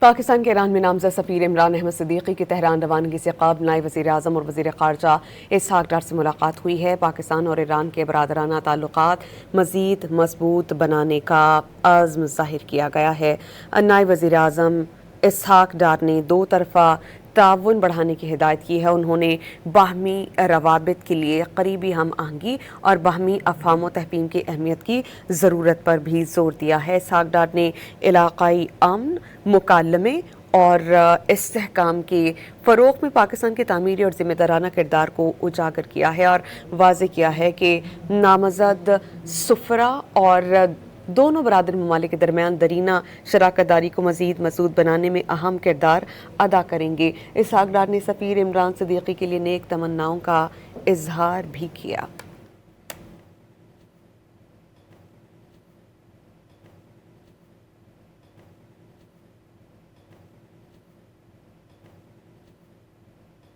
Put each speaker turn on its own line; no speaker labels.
پاکستان کے ایران میں نامزد سفیر عمران احمد صدیقی کی تہران روانگی سے قبل نائب وزیر اعظم اور وزیر خارجہ اسحاق ڈار سے ملاقات ہوئی ہے۔ پاکستان اور ایران کے برادرانہ تعلقات مزید مضبوط بنانے کا عزم ظاہر کیا گیا ہے۔ نائب وزیر اعظم اسحاق ڈار نے دو طرفہ تعاون بڑھانے کی ہدایت کی ہے۔ انہوں نے باہمی روابط کے لیے قریبی ہم آہنگی اور باہمی افہام و تفہیم کی اہمیت کی ضرورت پر بھی زور دیا ہے۔ اسحاق ڈار نے علاقائی امن، مکالمے اور استحکام کے فروغ میں پاکستان کے تعمیری اور ذمہ دارانہ کردار کو اجاگر کیا ہے اور واضح کیا ہے کہ نامزد سفراء اور دونوں برادر ممالک کے درمیان درینہ شراکت داری کو مزید مضبوط بنانے میں اہم کردار ادا کریں گے۔ اسحاق ڈار نے سفیر عمران صدیقی کے لیے نیک تمناؤں کا اظہار بھی کیا۔